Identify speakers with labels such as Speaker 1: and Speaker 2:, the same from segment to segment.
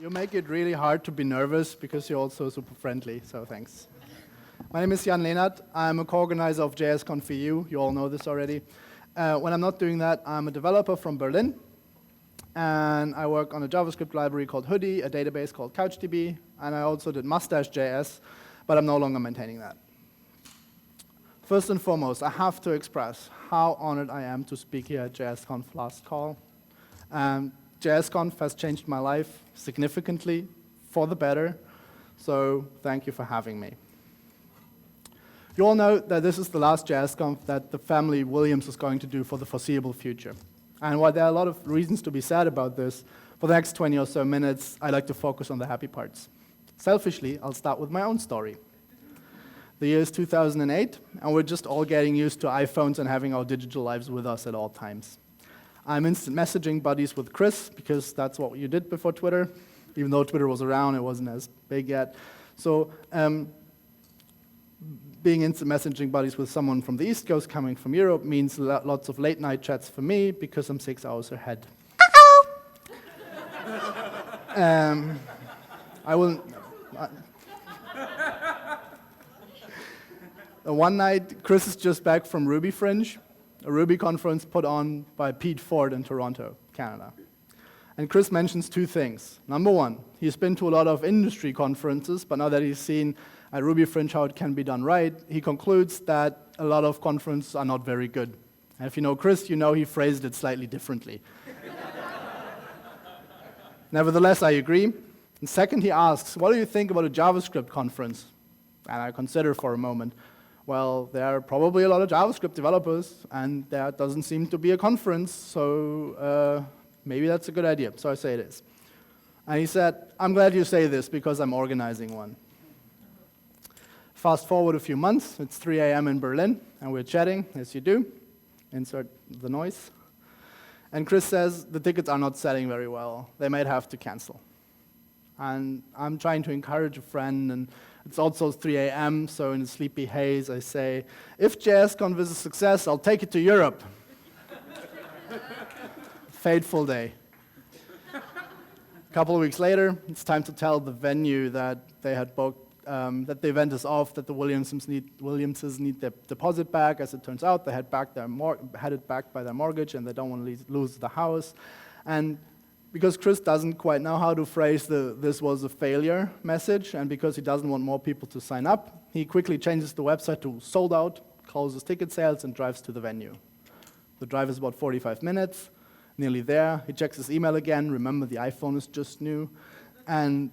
Speaker 1: You make it really hard to be nervous because you're also super friendly, so thanks. My name is Lehnardt. I'm a co-organizer of JSConf EU. You all know this already. When I'm not doing that, I'm a developer from Berlin, and I work on a JavaScript library called Hoodie, a database called CouchDB, and I also did Mustache.js, but I'm no longer maintaining that. First and foremost, I have to express how honored I am to speak here at JSConf last call. JSConf has changed my life significantly for the better, so thank you for having me. You all know that this is the last JSConf that the family Williams is going to do for the foreseeable future. And while there are a lot of reasons to be sad about this, for the next 20 or so minutes, I'd like to focus on the happy parts. Selfishly, I'll start with my own story. The year is 2008, and we're just all getting used to iPhones and having our digital lives with us at all times. I'm instant messaging buddies with Chris, because that's what you did before Twitter. Even though Twitter was around, it wasn't as big yet. So being instant messaging buddies with someone from the East Coast coming from Europe means lots of late night chats for me, because I'm 6 hours ahead. One night, Chris is just back from Ruby Fringe, a Ruby conference put on by Pete Ford in Toronto, Canada. And Chris mentions two things. Number one, he's been to a lot of industry conferences, but now that he's seen at Ruby Fringe how it can be done right, he concludes that a lot of conferences are not very good. And if you know Chris, you know he phrased it slightly differently. Nevertheless, I agree. And second, he asks, what do you think about a JavaScript conference? And I consider for a moment. Well, there are probably a lot of JavaScript developers, and there doesn't seem to be a conference, so maybe that's a good idea. So I say it is. And he said, I'm glad you say this, because I'm organizing one. Fast forward a few months, it's 3 a.m. in Berlin, and we're chatting, as you do. Insert the noise. And Chris says, the tickets are not selling very well. They might have to cancel. And I'm trying to encourage a friend, and it's also 3 a.m., so in a sleepy haze, I say, if JSConf is a success, I'll take it to Europe. Fateful day. A couple of weeks later, it's time to tell the venue that they had booked, that the event is off, that the Williamses need their deposit back. As it turns out, they had it back by their mortgage, and they don't want to lose the house. And because Chris doesn't quite know how to phrase the "this was a failure" message, and because he doesn't want more people to sign up, he quickly changes the website to sold out, closes ticket sales, and drives to the venue. The drive is about 45 minutes, nearly there. He checks his email again. Remember, the iPhone is just new. And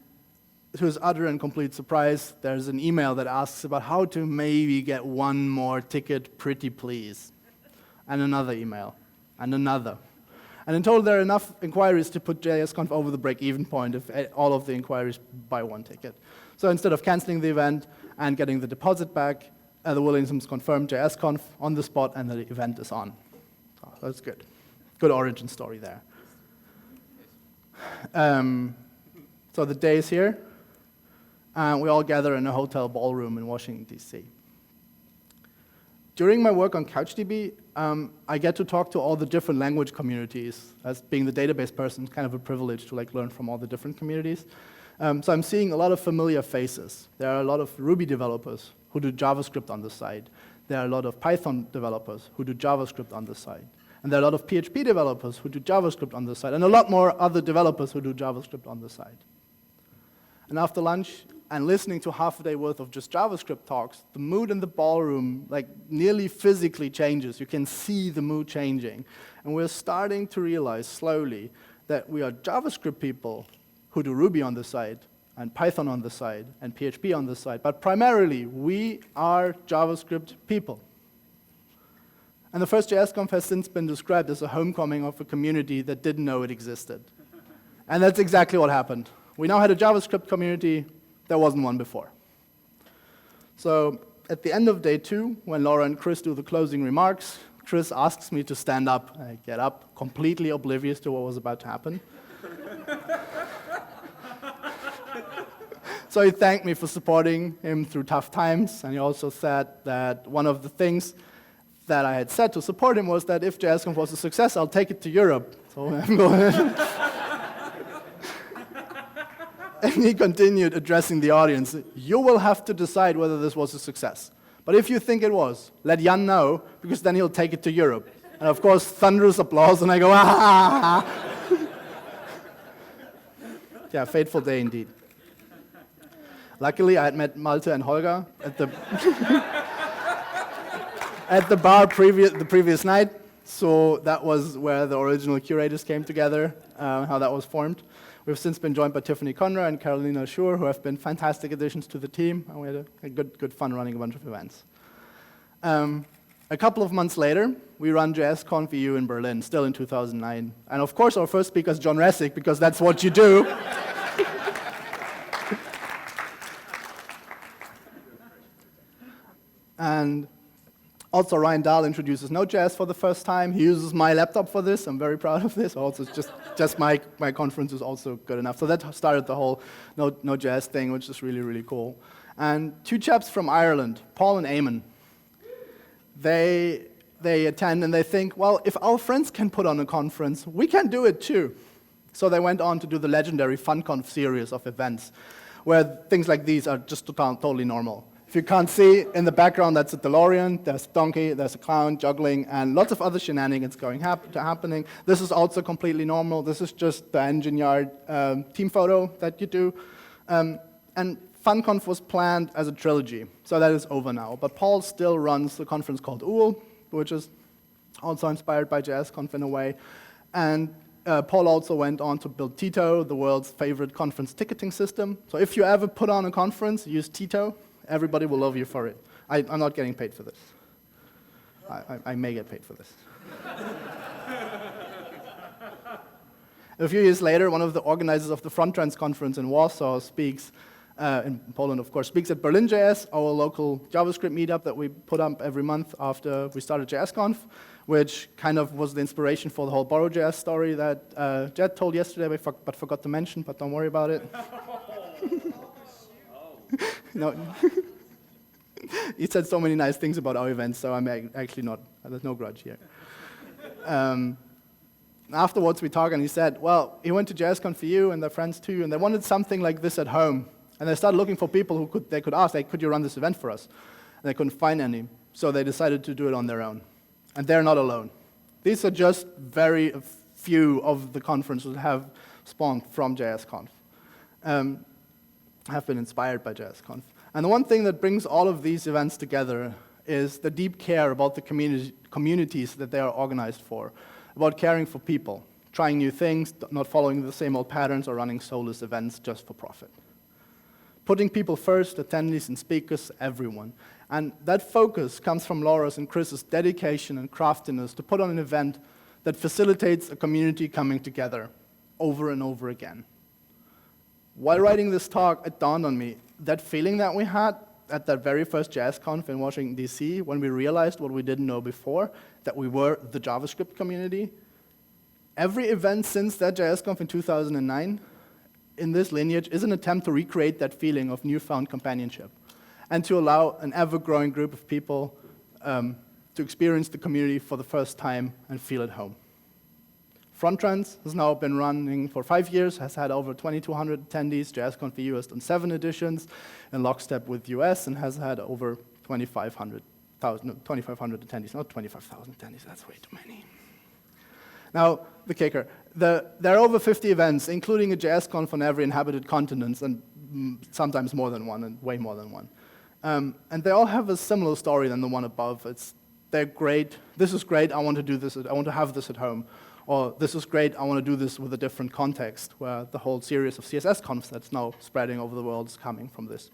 Speaker 1: to his utter and complete surprise, there's an email that asks about how to maybe get one more ticket, pretty please. And another email, and another. And in total, there are enough inquiries to put JSConf over the break-even point if all of the inquiries buy one ticket. So instead of canceling the event and getting the deposit back, the Williamses confirmed JSConf on the spot, and the event is on. So that's good. Good origin story there. So the day is here, and we all gather in a hotel ballroom in Washington, D.C. During my work on CouchDB, I get to talk to all the different language communities. As being the database person, it's kind of a privilege to learn from all the different communities. So I'm seeing a lot of familiar faces. There are a lot of Ruby developers who do JavaScript on the side. There are a lot of Python developers who do JavaScript on the side. And there are a lot of PHP developers who do JavaScript on the side, and a lot more other developers who do JavaScript on the side. And after lunch, and listening to half a day worth of just JavaScript talks, the mood in the ballroom nearly physically changes. You can see the mood changing. And we're starting to realize slowly that we are JavaScript people who do Ruby on the side, and Python on the side, and PHP on the side. But primarily, we are JavaScript people. And the first JSConf has since been described as a homecoming of a community that didn't know it existed. And that's exactly what happened. We now had a JavaScript community. There wasn't one before. So at the end of day 2, when Laura and Chris do the closing remarks, Chris asks me to stand up. I get up, completely oblivious to what was about to happen. So he thanked me for supporting him through tough times, and he also said that one of the things that I had said to support him was that if JSConf was a success, I'll take it to Europe. So I'm going. And he continued addressing the audience. You will have to decide whether this was a success. But if you think it was, let Jan know, because then he'll take it to Europe. And of course, thunderous applause, and I go, ah! Yeah, fateful day indeed. Luckily, I had met Malte and Holger at the at the bar the previous night, so that was where the original curators came together, how that was formed. We've since been joined by Tiffany Conra and Carolina Schur, who have been fantastic additions to the team, and we had a good fun running a bunch of events. A couple of months later, we run JSConf EU in Berlin, still in 2009. And of course, our first speaker is John Resick, because that's what you do. And also, Ryan Dahl introduces Node.js for the first time. He uses my laptop for this. I'm very proud of this. Also, it's just my conference is also good enough. So that started the whole Node.js thing, which is really, really cool. And two chaps from Ireland, Paul and Eamon, they attend and they think, well, if our friends can put on a conference, we can do it too. So they went on to do the legendary FunConf series of events, where things like these are just totally normal. If you can't see, in the background, that's a DeLorean, there's a donkey, there's a clown juggling, and lots of other shenanigans happening. This is also completely normal. This is just the engine yard team photo that you do. And FunConf was planned as a trilogy, so that is over now. But Paul still runs the conference called UL, which is also inspired by JSConf in a way. And Paul also went on to build Tito, the world's favorite conference ticketing system. So if you ever put on a conference, use Tito. Everybody will love you for it. I'm not getting paid for this. I may get paid for this. A few years later, one of the organizers of the Frontrends conference in Warsaw speaks, in Poland, of course, speaks at Berlin.js, our local JavaScript meetup that we put up every month after we started JSConf, which kind of was the inspiration for the whole Borrow.js story that Jed told yesterday, but forgot to mention, but don't worry about it. No. He said so many nice things about our events, so I'm actually not, there's no grudge here. Afterwards, we talked, and he said, well, he went to JSConf EU and their friends too, and they wanted something like this at home. And they started looking for people who they could ask, could you run this event for us? And they couldn't find any, so they decided to do it on their own. And they're not alone. These are just very few of the conferences that have spawned from JSConf. Have been inspired by JSConf. And the one thing that brings all of these events together is the deep care about the communities that they are organized for, about caring for people, trying new things, not following the same old patterns, or running soulless events just for profit. Putting people first, attendees and speakers, everyone. And that focus comes from Laura's and Chris's dedication and craftiness to put on an event that facilitates a community coming together over and over again. While writing this talk, it dawned on me, that feeling that we had at that very first JSConf in Washington, D.C., when we realized what we didn't know before, that we were the JavaScript community, every event since that JSConf in 2009 in this lineage is an attempt to recreate that feeling of newfound companionship and to allow an ever-growing group of people to experience the community for the first time and feel at home. Frontrends has now been running for 5 years, has had over 2,200 attendees. JSConf EU has done 7 editions in lockstep with US and has had over 2,500 attendees, not 25,000 attendees, that's way too many. Now, the kicker. There are over 50 events, including a JSConf on every inhabited continent, and sometimes more than one, and way more than one. And they all have a similar story than the one above. They're great, this is great, I want to do this, I want to have this at home. Or this is great, I want to do this with a different context, where the whole series of CSS-Confs that's now spreading over the world is coming from this.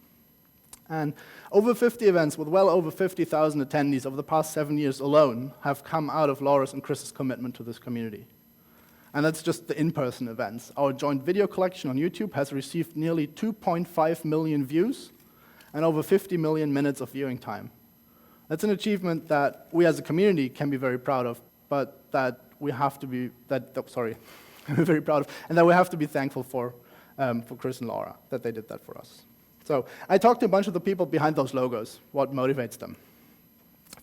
Speaker 1: And over 50 events with well over 50,000 attendees over the past 7 years alone have come out of Laura's and Chris's commitment to this community. And that's just the in-person events. Our joint video collection on YouTube has received nearly 2.5 million views and over 50 million minutes of viewing time. That's an achievement that we as a community can be very proud of, but that we have to be, I'm very proud of, and that we have to be thankful for Chris and Laura, that they did that for us. So I talked to a bunch of the people behind those logos, what motivates them.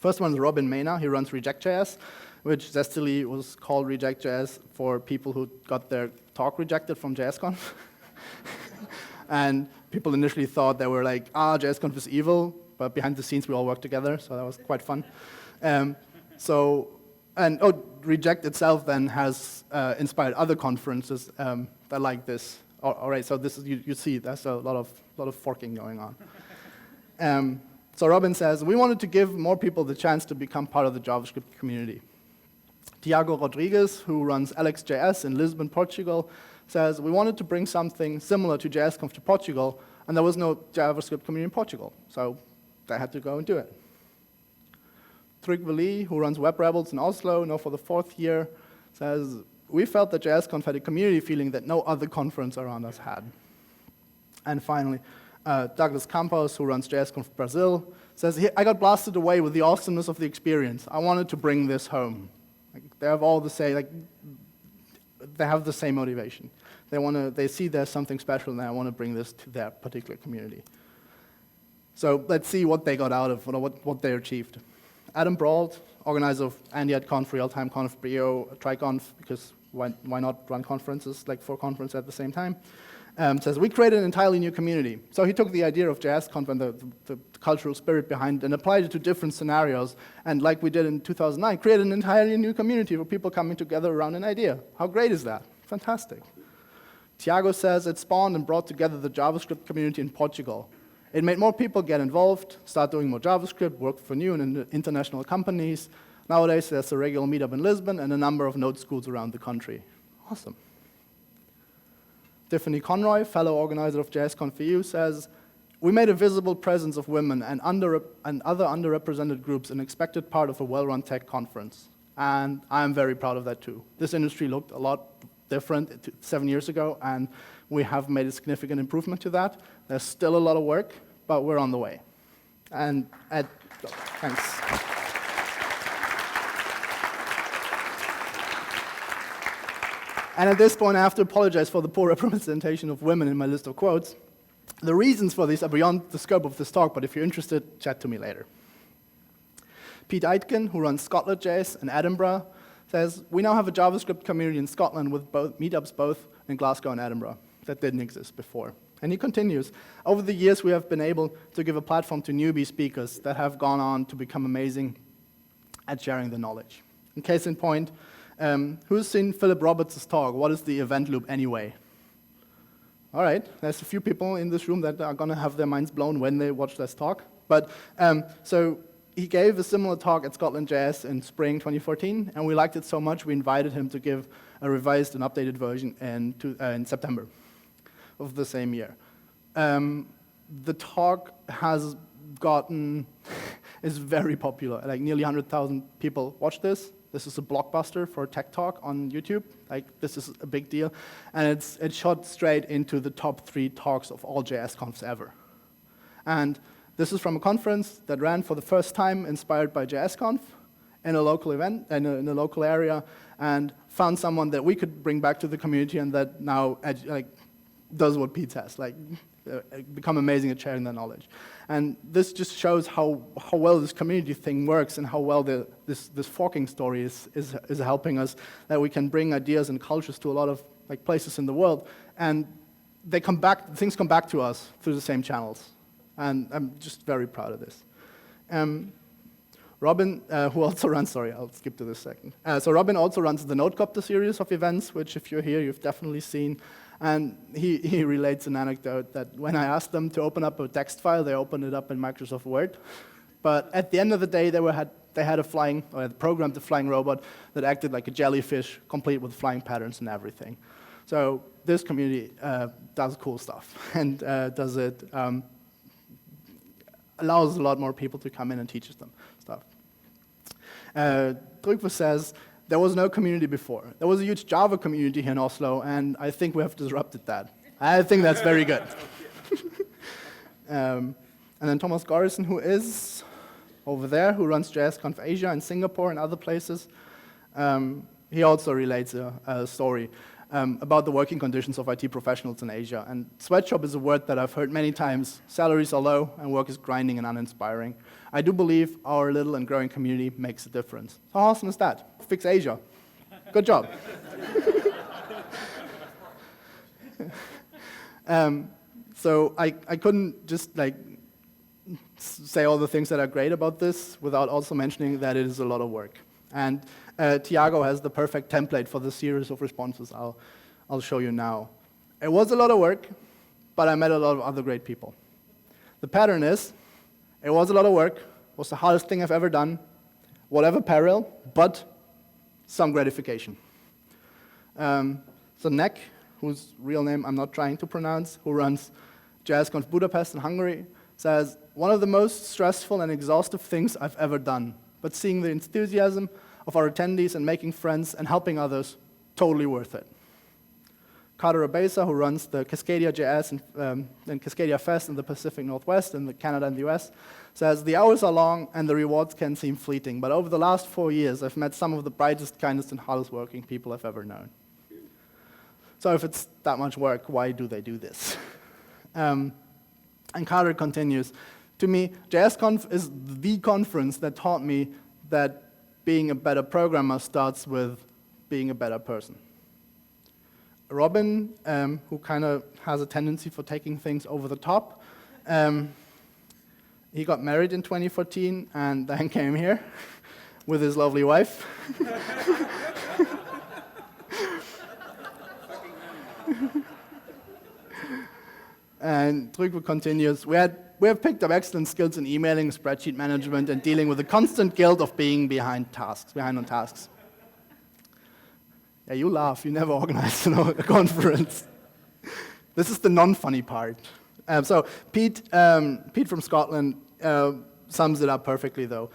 Speaker 1: First one is Robin Mena, he runs Reject.js, which zestily was called Reject.js for people who got their talk rejected from JSConf. And people initially thought they were like, JSConf is evil, but behind the scenes we all worked together, so that was quite fun. Reject itself then has inspired other conferences that like this. All right, so this is, you see, there's a lot of forking going on. So Robin says, we wanted to give more people the chance to become part of the JavaScript community. Tiago Rodriguez, who runs Alex.js in Lisbon, Portugal, says, we wanted to bring something similar to JSConf to Portugal, and there was no JavaScript community in Portugal, so they had to go and do it. Trygve Lee, who runs Web Rebels in Oslo, now for the 4th year, says, we felt that JSConf had a community feeling that no other conference around us had. And finally, Douglas Campos, who runs JSConf Brazil, says, I got blasted away with the awesomeness of the experience. I wanted to bring this home. They have all the same, they have the same motivation. They see there's something special, and they want to bring this to their particular community. So let's see what they got out of, what they achieved. Adam Brault, organizer of Andy@Conf, Real-Time Conf, Brio, TriConf, because why not run conferences, like 4 conferences at the same time, says, we created an entirely new community. So he took the idea of JSConf and the cultural spirit behind it and applied it to different scenarios. And like we did in 2009, created an entirely new community of people coming together around an idea. How great is that? Fantastic. Tiago says it spawned and brought together the JavaScript community in Portugal. It made more people get involved, start doing more JavaScript, work for new and international companies. Nowadays, there's a regular meetup in Lisbon and a number of node schools around the country. Awesome. Tiffany Conroy, fellow organizer of JSConf US, says, we made a visible presence of women and other underrepresented groups an expected part of a well-run tech conference. And I'm very proud of that too. This industry looked a lot different 7 years ago, and we have made a significant improvement to that. There's still a lot of work, but we're on the way. And thanks. And at this point, I have to apologize for the poor representation of women in my list of quotes. The reasons for this are beyond the scope of this talk, but if you're interested, chat to me later. Pete Aitken, who runs Scotland.js in Edinburgh, says, we now have a JavaScript community in Scotland with meetups both in Glasgow and Edinburgh. That didn't exist before. And he continues, over the years, we have been able to give a platform to newbie speakers that have gone on to become amazing at sharing the knowledge. In case in point, who's seen Philip Roberts' talk, What is the Event Loop Anyway? All right, there's a few people in this room that are going to have their minds blown when they watch this talk. But so he gave a similar talk at Scotland.js in spring 2014, and we liked it so much we invited him to give a revised and updated version in September of the same year. The talk has is very popular. Like nearly 100,000 people watch this. This is a blockbuster for a tech talk on YouTube. Like, this is a big deal. And it shot straight into the top 3 talks of all JSConfs ever. And this is from a conference that ran for the first time, inspired by JSConf, in a local event, in a local area, and found someone that we could bring back to the community and that now does what Pete says, become amazing at sharing their knowledge. And this just shows how well this community thing works and how well this forking story is helping us, that we can bring ideas and cultures to a lot of places in the world, and things come back to us through the same channels. And I'm just very proud of this. Robin, who also runs, sorry, I'll skip to this second. So Robin also runs the Nodecopter series of events, which if you're here, you've definitely seen. And he relates an anecdote that when I asked them to open up a text file, they opened it up in Microsoft Word. But at the end of the day, they had programmed a flying robot that acted like a jellyfish, complete with flying patterns and everything. So this community does cool stuff and allows a lot more people to come in and teach them stuff. Trygve says, there was no community before. There was a huge Java community here in Oslo, and I think we have disrupted that. I think that's very good. And then Thomas Garrison, who is over there, who runs JSConf Asia in Singapore and other places, he also relates a story about the working conditions of IT professionals in Asia. And sweatshop is a word that I've heard many times. Salaries are low, and work is grinding and uninspiring. I do believe our little and growing community makes a difference. How awesome is that? Fix Asia. Good job. So I couldn't just like say all the things that are great about this without also mentioning that it is a lot of work. And Tiago has the perfect template for the series of responses I'll show you now. It was a lot of work, but I met a lot of other great people. The pattern is, it was a lot of work, was the hardest thing I've ever done, whatever peril, but some gratification. So Nek, whose real name I'm not trying to pronounce, who runs JSConf Budapest in Hungary, says, one of the most stressful and exhaustive things I've ever done, but seeing the enthusiasm of our attendees and making friends and helping others, totally worth it. Carter Abesa, who runs the Cascadia JS and Cascadia Fest in the Pacific Northwest in Canada and the US, says, the hours are long and the rewards can seem fleeting, but over the last 4 years, I've met some of the brightest, kindest, and hardest working people I've ever known. So if it's that much work, why do they do this? And Carter continues, to me, JSConf is the conference that taught me that being a better programmer starts with being a better person. Robin, who kind of has a tendency for taking things over the top, he got married in 2014 and then came here with his lovely wife. And Trygve continues, we have picked up excellent skills in emailing, spreadsheet management, and dealing with the constant guilt of being behind on tasks. Yeah, you laugh, you never organized a conference. This is the non-funny part. So Pete from Scotland sums it up perfectly though.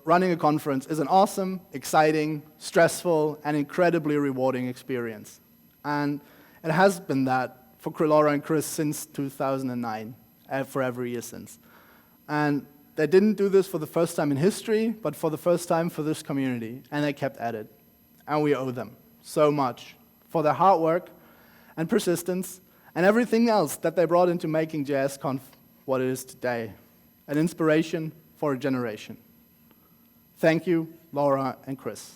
Speaker 1: Running a conference is an awesome, exciting, stressful, and incredibly rewarding experience. And it has been that for Laura and Chris since 2009, for every year since. And they didn't do this for the first time in history, but for the first time for this community, and they kept at it. And we owe them so much for their hard work and persistence and everything else that they brought into making JSConf what it is today, an inspiration for a generation. Thank you, Laura and Chris.